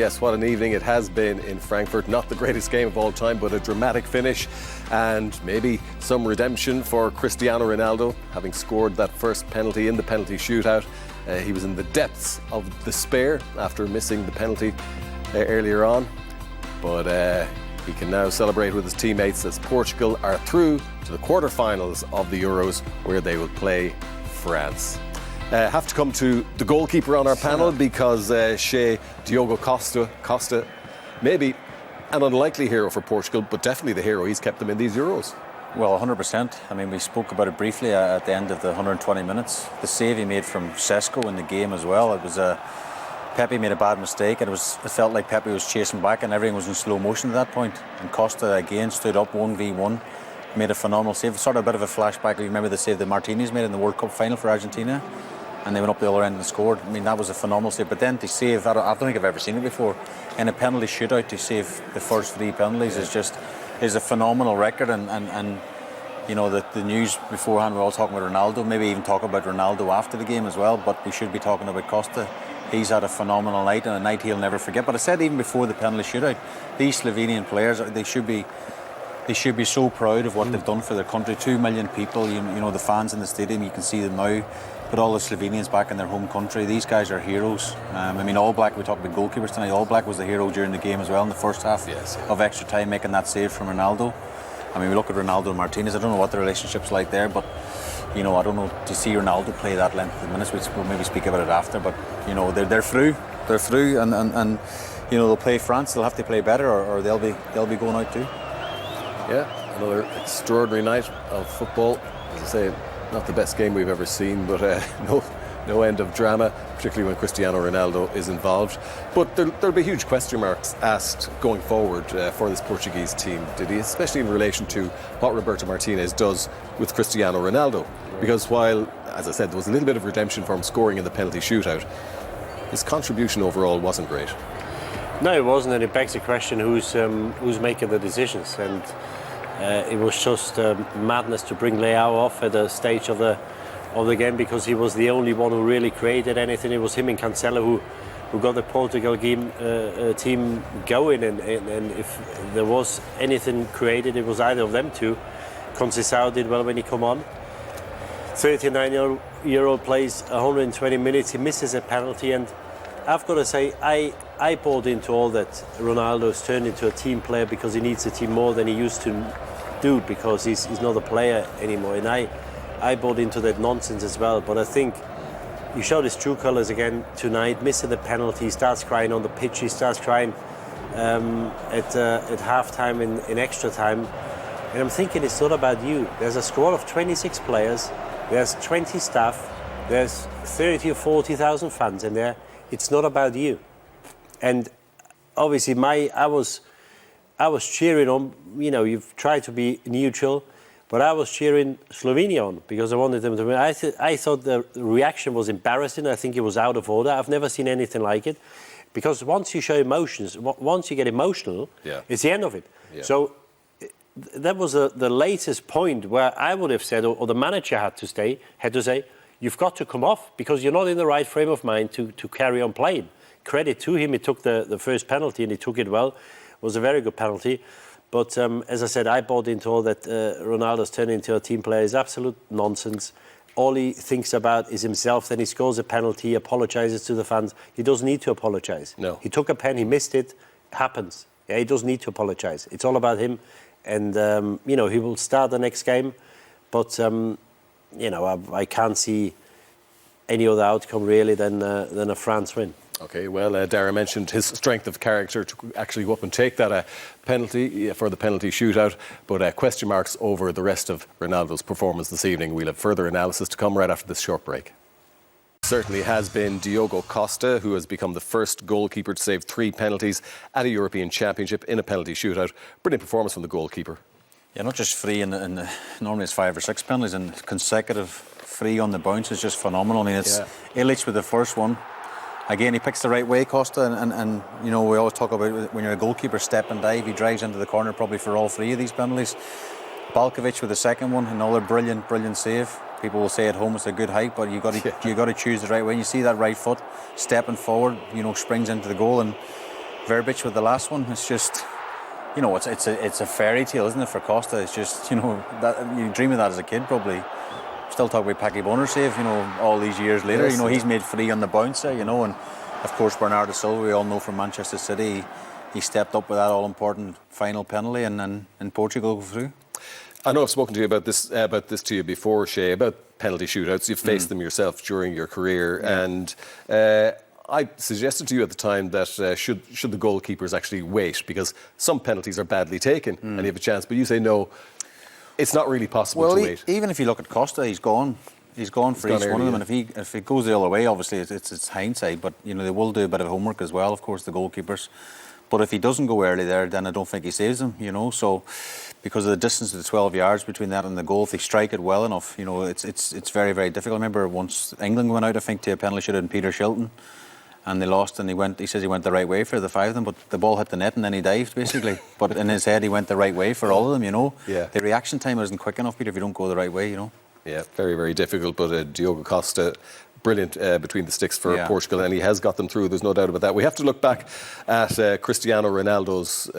yes, what an evening it has been in Frankfurt. Not the greatest game of all time, but a dramatic finish and maybe some redemption for Cristiano Ronaldo, having scored that first penalty in the penalty shootout. He was in the depths of despair after missing the penalty earlier on, but he can now celebrate with his teammates as Portugal are through to the quarterfinals of the Euros, where they will play France. Have to come to the goalkeeper on our panel because Diogo Costa, maybe an unlikely hero for Portugal, but definitely the hero. He's kept them in these Euros. Well, 100%. I mean, we spoke about it briefly at the end of the 120 minutes. The save he made from Sesko in the game as well. It was Pepe made a bad mistake, and it felt like Pepe was chasing back, and everything was in slow motion at that point. And Costa again stood up 1v1, made a phenomenal save. Sort of a bit of a flashback. You remember the save that Martinez made in the World Cup final for Argentina, and they went up the other end and scored. I mean, that was a phenomenal save. But then to save, I don't think I've ever seen it before, in a penalty shootout, to save the first 3 penalties is a phenomenal record. And you know, the news beforehand, we're all talking about Ronaldo, maybe even talk about Ronaldo after the game as well, but we should be talking about Costa. He's had a phenomenal night, and a night he'll never forget. But I said even before the penalty shootout, these Slovenian players, they should be so proud of what they've done for their country. 2 million people, you know, the fans in the stadium, you can see them now. Put all the Slovenians back in their home country. These guys are heroes. I mean, All Black, we talked about goalkeepers tonight. All Black was the hero during the game as well in the first half of extra time, making that save from Ronaldo. I mean, we look at Ronaldo and Martinez. I don't know what the relationship's like there, but you know, I don't know, to see Ronaldo play that length of minutes. We'll maybe speak about it after, but you know, they're through, and you know, they'll play France. They'll have to play better, or they'll be going out too. Yeah, another extraordinary night of football. As I say, not the best game we've ever seen, but no end of drama, particularly when Cristiano Ronaldo is involved. But there'll be huge question marks asked going forward for this Portuguese team, especially in relation to what Roberto Martinez does with Cristiano Ronaldo. Because while, as I said, there was a little bit of redemption for him scoring in the penalty shootout, his contribution overall wasn't great. No, it wasn't, and it begs the question who's making the decisions. And it was just madness to bring Leao off at the stage of the game, because he was the only one who really created anything. It was him and Cancelo who got the Portugal game, team going, and if there was anything created, it was either of them two. Conceição did well when he come on. 39-year-old plays 120 minutes, he misses a penalty, and I've got to say, I bought into all that Ronaldo's turned into a team player because he needs a team more than he used to do, because he's not a player anymore, and I bought into that nonsense as well. But I think he showed his true colours again tonight, missing the penalty. He starts crying on the pitch, he starts crying at half-time in extra time. And I'm thinking, it's not about you. There's a squad of 26 players, there's 20 staff, there's 30 or 40,000 fans in there. It's not about you. And obviously I was cheering on, you know, you've tried to be neutral, but I was cheering Slovenia on because I wanted them to win. I thought the reaction was embarrassing. I think it was out of order. I've never seen anything like it. Because once you show emotions, once you get emotional, it's the end of it. Yeah. So that was the latest point where I would have said, or the manager had to say, you've got to come off because you're not in the right frame of mind to carry on playing. Credit to him, he took the first penalty and he took it well. It was a very good penalty. But as I said, I bought into all that Ronaldo's turned into a team player is absolute nonsense. All he thinks about is himself. Then he scores a penalty, he apologises to the fans. He doesn't need to apologise. No. He took a pen, he missed it. Happens. Yeah, he doesn't need to apologise. It's all about him. And, you know, he will start the next game. But, you know, I can't see any other outcome really than a France win. Okay, well, Dara mentioned his strength of character to actually go up and take that penalty for the penalty shootout, but question marks over the rest of Ronaldo's performance this evening. We'll have further analysis to come right after this short break. Certainly has been Diogo Costa, who has become the first goalkeeper to save 3 penalties at a European Championship in a penalty shootout. Brilliant performance from the goalkeeper. Yeah, not just 3 normally it's 5 or 6 penalties, and consecutive 3 on the bounce is just phenomenal. I mean, it's Illich with the first one. Again, he picks the right way, Costa, and you know, we always talk about when you're a goalkeeper, step and dive. He drives into the corner probably for all 3 of these penalties. Balkovic with the second one, another brilliant save. People will say at home it's a good height, but you got to choose the right way. And you see that right foot stepping forward, you know, springs into the goal, and verbiage with the last one. It's just, you know, it's a fairy tale, isn't it, for Costa? It's just, you know, that you dream of that as a kid, probably. Still talk about Paki Bonner save, you know, all these years later. Yes, you know, he's made 3 on the bounce there, you know, and of course Bernardo Silva, we all know from Manchester City, he stepped up with that all-important final penalty, and Portugal go through. I know I've spoken to you about this to you before, Shay, about penalty shootouts. You've faced them yourself during your career, and I suggested to you at the time that should the goalkeepers actually wait, because some penalties are badly taken and you have a chance, but you say no, it's not really possible to wait. Even if you look at Costa, he's gone for each one of them, and if it goes the other way, obviously it's hindsight, but you know, they will do a bit of homework as well, of course, the goalkeepers. But if he doesn't go early there, then I don't think he saves them, you know. So because of the distance of the 12 yards between that and the goal, if they strike it well enough, you know, it's very, very difficult. I remember once England went out, I think, to a penalty shootout in Peter Shilton, and they lost, and he says he went the right way for the 5 of them, but the ball hit the net and then he dived, basically. But in his head, he went the right way for all of them, you know. Yeah. The reaction time isn't quick enough, Peter, if you don't go the right way, you know. Yeah, very, very difficult. But Diogo Costa, brilliant between the sticks for Portugal, and he has got them through, there's no doubt about that. We have to look back at Cristiano Ronaldo's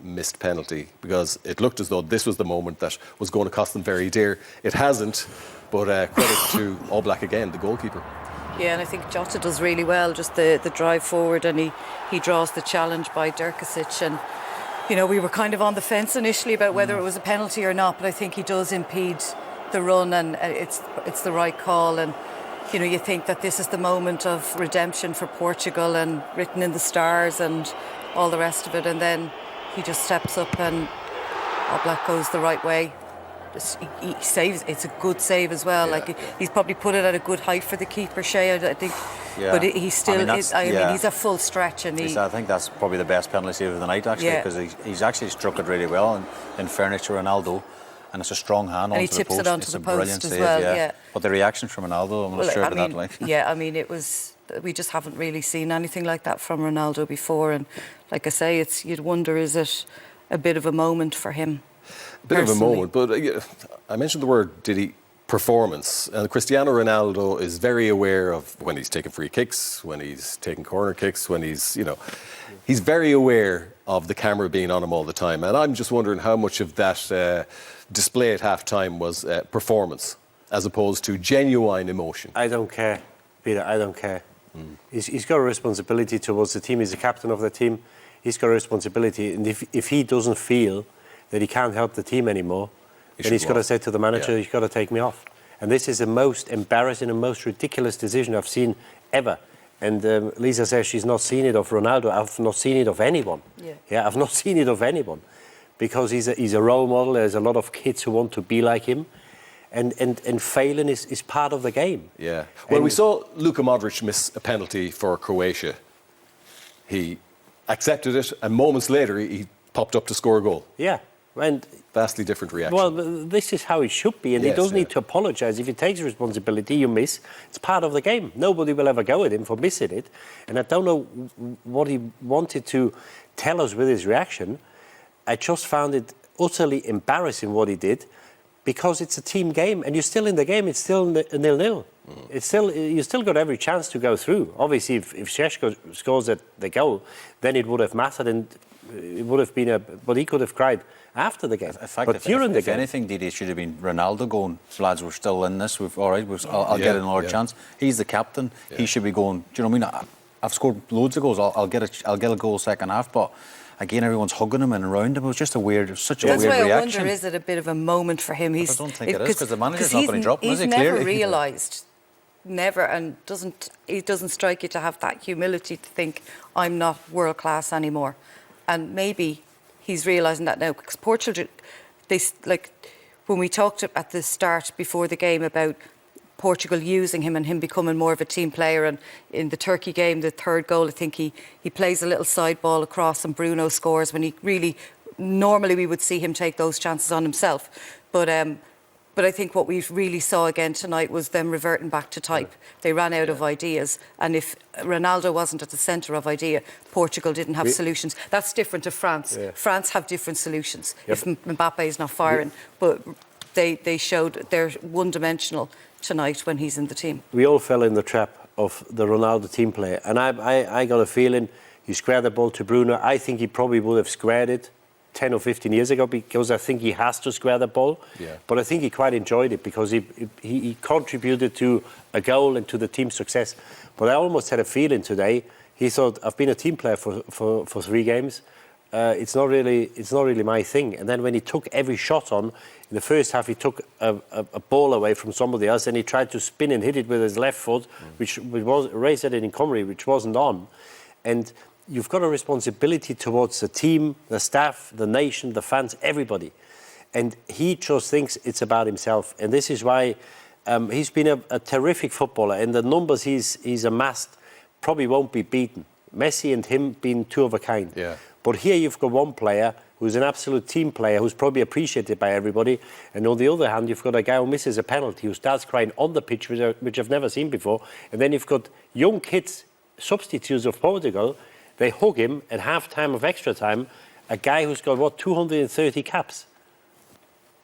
missed penalty, because it looked as though this was the moment that was going to cost them very dear. It hasn't, but credit to All Black again, the goalkeeper. Yeah, and I think Jota does really well, just the drive forward, and he draws the challenge by Dirkisic. And, you know, we were kind of on the fence initially about whether it was a penalty or not, but I think he does impede the run, and it's the right call. And, you know, you think that this is the moment of redemption for Portugal and written in the stars and all the rest of it, and then he just steps up and All Black goes the right way. He saves. It's a good save as well. He's probably put it at a good height for the keeper, Shay, I think. Yeah. But he still is. I mean, he's a full stretch, and I think that's probably the best penalty save of the night, actually, because he's actually struck it really well. And in fairness to Ronaldo, and it's a strong hand onto the post. And he tips it onto the post as well. Yeah. But the reaction from Ronaldo, I'm not sure about that. Like. Yeah, I mean, it was. We just haven't really seen anything like that from Ronaldo before, and like I say, you'd wonder, is it a bit of a moment for him? A bit of a moment, but I mentioned the word performance, and Cristiano Ronaldo is very aware of when he's taking free kicks, when he's taking corner kicks, when he's very aware of the camera being on him all the time, and I'm just wondering how much of that display at half-time was performance as opposed to genuine emotion. I don't care, Peter, I don't care. He's got a responsibility towards the team. He's the captain of the team. He's got a responsibility, and if he doesn't feel that he can't help the team anymore, then he's got to say to the manager, he's got to take me off. And this is the most embarrassing and most ridiculous decision I've seen ever. And Lisa says she's not seen it of Ronaldo. I've not seen it of anyone. Yeah, I've not seen it of anyone. Because he's a role model. There's a lot of kids who want to be like him. And failing is part of the game. Yeah. Well, we saw Luka Modric miss a penalty for Croatia. He accepted it, and moments later he popped up to score a goal. Yeah. And vastly different reaction. Well, this is how it should be, and he doesn't need to apologise. If he takes responsibility, you miss. It's part of the game. Nobody will ever go at him for missing it. And I don't know what he wanted to tell us with his reaction. I just found it utterly embarrassing what he did, because it's a team game, and you're still in the game. It's still 0-0. You still got every chance to go through. Obviously, if Šeško scores the goal, then it would have mattered, and it would have been but he could have cried after the game. In fact, if anything, Didi, it should have been Ronaldo going, lads, we're still in this. I'll get another chance. He's the captain. He should be going. Do you know what I mean? I've scored loads of goals. I'll get a goal second half, but. Again, everyone's hugging him and around him. It was just such a weird reaction. That's why I wonder, is it a bit of a moment for him? I don't think it is, because the manager's not going to drop him, is he? He's never realised, and it doesn't strike you to have that humility to think, I'm not world class anymore. And maybe he's realising that now, because Portugal, when we talked at the start before the game about Portugal using him and him becoming more of a team player, and in the Turkey game, the third goal, I think he plays a little side ball across and Bruno scores, when he really, normally we would see him take those chances on himself, but I think what we really saw again tonight was them reverting back to type. They ran out of ideas, and if Ronaldo wasn't at the centre of idea, Portugal didn't have solutions. That's different to France. France have different solutions. If Mbappe is not firing, but they showed they're one-dimensional tonight when he's in the team. We all fell in the trap of the Ronaldo team player, and I got a feeling He squared the ball to Bruno. I think he probably would have squared it 10 or 15 years ago, because I think he has to square the ball. Yeah. But I think he quite enjoyed it because he contributed to a goal and to the team's success. But I almost had a feeling today, he thought, I've been a team player for 3 games. It's not really my thing. And then when he took every shot on, in the first half he took a ball away from somebody else and he tried to spin and hit it with his left foot, which was raised at it in Cymru, which wasn't on. And you've got a responsibility towards the team, the staff, the nation, the fans, everybody. And he just thinks it's about himself. And this is why he's been a terrific footballer. And the numbers he's amassed probably won't be beaten. Messi and him being 2 of a kind. Yeah. But here you've got one player who's an absolute team player, who's probably appreciated by everybody. And on the other hand, you've got a guy who misses a penalty, who starts crying on the pitch, which I've never seen before. And then you've got young kids, substitutes of Portugal. They hug him at half-time of extra time, a guy who's got, 230 caps?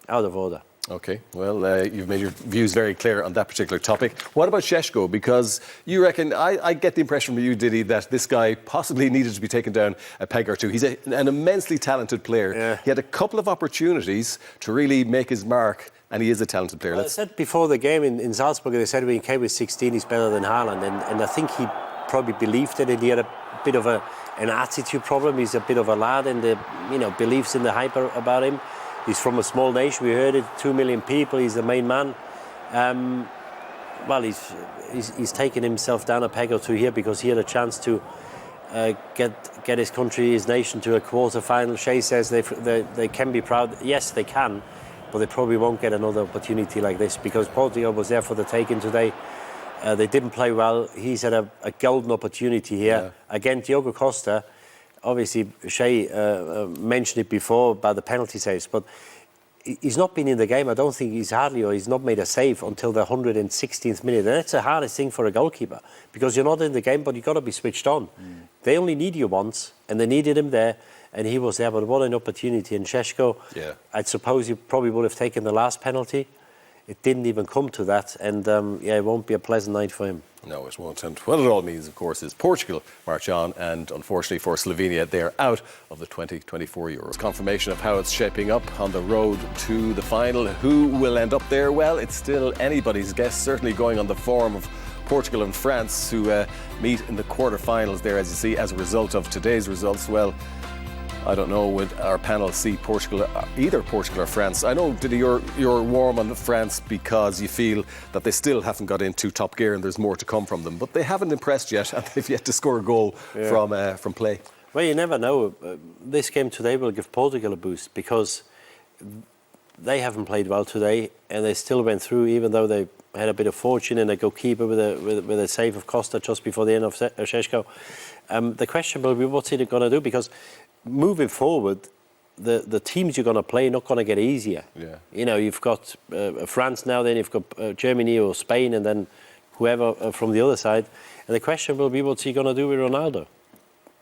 Out of order. OK, well, you've made your views very clear on that particular topic. What about Šeško? Because you reckon, I get the impression from you, Diddy, that this guy possibly needed to be taken down a peg or two. He's an immensely talented player. Yeah. He had a couple of opportunities to really make his mark, and he is a talented player. Well, I said before the game in Salzburg, they said when he came with 16, he's better than Haaland. And I think he probably believed it, and he had a bit of an attitude problem. He's a bit of a lad, and believes in the hype about him. He's from a small nation. We heard it, 2 million people. He's the main man. Well, he's taken himself down a peg or two here because he had a chance to get his country, his nation, to a quarter-final. Shea says they can be proud. Yes, they can, but they probably won't get another opportunity like this because Portugal was there for the taking today. They didn't play well. He's had a golden opportunity here. Yeah. Again, Diogo Costa. Obviously, Shea mentioned it before about the penalty saves, but he's not been in the game. I don't think he's not made a save until the 116th minute. And that's the hardest thing for a goalkeeper because you're not in the game, but you've got to be switched on. They only need you once, and they needed him there, and he was there. But what an opportunity. And Šeško, I suppose he probably would have taken the last penalty. It didn't even come to that, and it won't be a pleasant night for him. No, it won't. And what it all means, of course, is Portugal march on, and unfortunately for Slovenia, they're out of the 2024 Euros. Confirmation of how it's shaping up on the road to the final. Who will end up there? Well, it's still anybody's guess, certainly going on the form of Portugal and France, who meet in the quarter-finals there, as you see, as a result of today's results. Well, I don't know, would our panel see Portugal, either Portugal or France? I know, Diddy, you're warm on France because you feel that they still haven't got into top gear and there's more to come from them. But they haven't impressed yet, and they've yet to score a goal from play. Well, you never know. This game today will give Portugal a boost because they haven't played well today, and they still went through, even though they had a bit of fortune and a goalkeeper with a save of Costa just before the end of Šeško. The question will be, what's he going to do? Because moving forward, the teams you're going to play are not going to get easier. Yeah. You've got France now, then you've got Germany or Spain, and then whoever from the other side. And the question will be, what's he going to do with Ronaldo?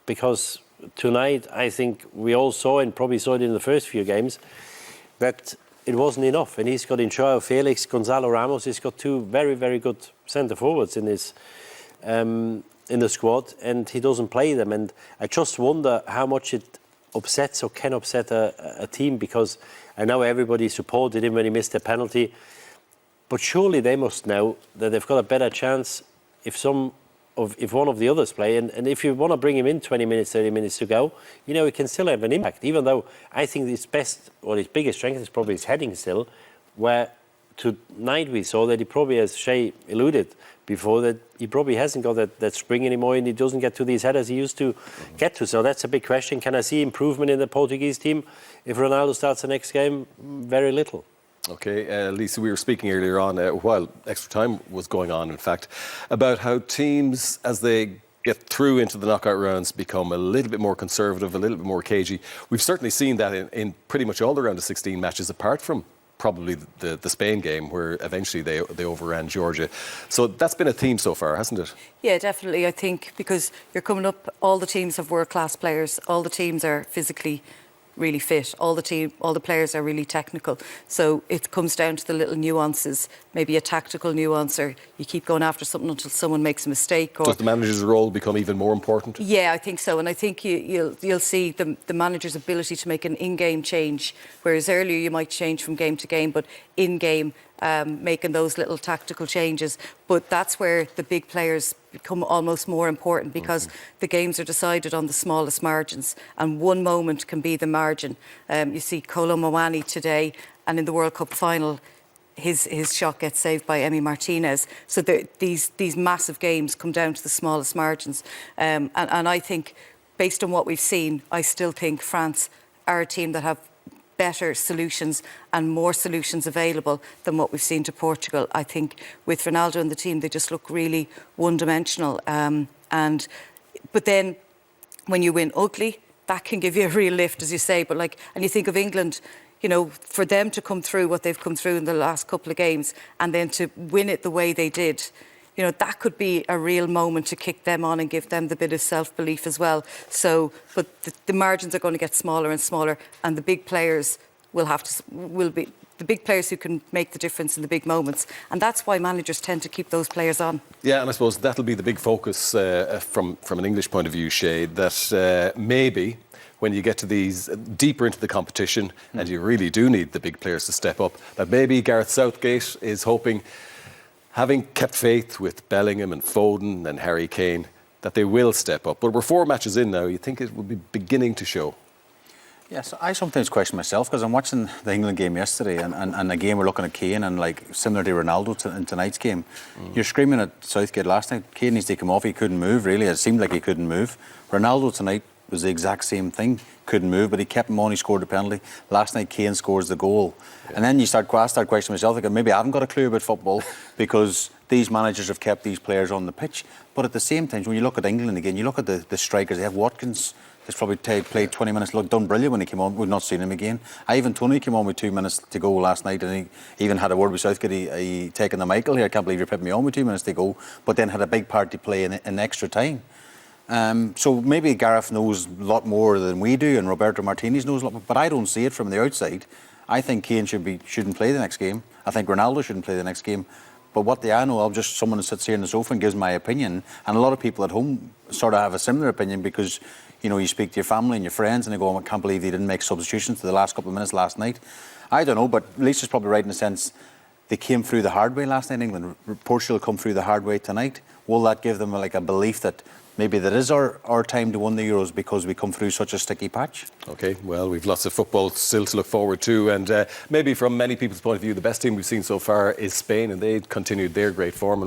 Because tonight, I think we all saw, and probably saw it in the first few games, that it wasn't enough. And he's got in Joao Felix, Gonzalo Ramos. He's got 2 very, very good centre forwards in his in the squad, and he doesn't play them. And I just wonder how much it upsets or can upset a team, because I know everybody supported him when he missed a penalty, but surely they must know that they've got a better chance if one of the others play. And if you want to bring him in 20 minutes, 30 minutes to go, he can still have an impact, even though I think his biggest strength is probably his heading still, where tonight we saw that he probably, as Shea alluded before, that he probably hasn't got that spring anymore, and he doesn't get to these headers he used to get to. So that's a big question. Can I see improvement in the Portuguese team if Ronaldo starts the next game? Very little. OK, Lisa, we were speaking earlier on, while extra time was going on, in fact, about how teams, as they get through into the knockout rounds, become a little bit more conservative, a little bit more cagey. We've certainly seen that in pretty much all the round of 16 matches, apart from probably the Spain game, where eventually they overran Georgia. So that's been a theme so far, hasn't it? Yeah, definitely. I think because you're coming up, all the teams have world-class players. All the teams are physically really fit. All the players are really technical. So it comes down to the little nuances, maybe a tactical nuance, or you keep going after something until someone makes a mistake. Or does the manager's role become even more important? Yeah, I think so, and I think you'll see the manager's ability to make an in-game change, whereas earlier you might change from game to game, but in-game making those little tactical changes. But that's where the big players become almost more important, because the games are decided on the smallest margins, and one moment can be the margin. You see Kolo Muani today, and in the World Cup final, his shot gets saved by Emi Martinez. So these massive games come down to the smallest margins. And I think, based on what we've seen, I still think France are a team that have better solutions and more solutions available than what we've seen to Portugal. I think with Ronaldo and the team, they just look really one-dimensional. But then when you win ugly, that can give you a real lift, as you say. But and you think of England, you know, for them to come through what they've come through in the last couple of games and then to win it the way they did, you know, that could be a real moment to kick them on and give them the bit of self-belief as well. So, but the margins are going to get smaller and smaller, and the big players will be the big players who can make the difference in the big moments. And that's why managers tend to keep those players on. Yeah, and I suppose that'll be the big focus from an English point of view, Shay, that maybe when you get to these deeper into the competition and you really do need the big players to step up, that maybe Gareth Southgate is hoping, having kept faith with Bellingham and Foden and Harry Kane, that they will step up. But we're 4 matches in now. You think it will be beginning to show? Yes, I sometimes question myself, because I'm watching the England game yesterday, and again we're looking at Kane, and similar to Ronaldo in tonight's game, you're screaming at Southgate last night, Kane needs to come off, he couldn't move really, it seemed like he couldn't move. Ronaldo tonight was the exact same thing, couldn't move, but he kept him on, he scored the penalty. Last night Kane scores the goal. Yeah. And then I start questioning myself, maybe I haven't got a clue about football because these managers have kept these players on the pitch. But at the same time, when you look at England again, you look at the strikers, they have Watkins, he's probably played 20 minutes, done brilliant when he came on. We've not seen him again. Ivan Toney came on with 2 minutes to go last night, and he even had a word with Southgate. He taken the Michael here. I can't believe you're putting me on with 2 minutes to go, but then had a big part to play in extra time. So maybe Gareth knows a lot more than we do, and Roberto Martinez knows a lot more, but I don't see it from the outside. I think Kane shouldn't play the next game. I think Ronaldo shouldn't play the next game. But what do I know? I'm just someone who sits here on the sofa and gives my opinion, and a lot of people at home sort of have a similar opinion, because you know, you speak to your family and your friends and they go, I can't believe they didn't make substitutions to the last couple of minutes last night. I don't know, but Lisa's probably right in the sense they came through the hard way last night in England. Portugal come through the hard way tonight. Will that give them a belief that maybe that is our time to win the Euros because we come through such a sticky patch? OK, well, we've lots of football still to look forward to, and maybe from many people's point of view, the best team we've seen so far is Spain, and they continued their great form.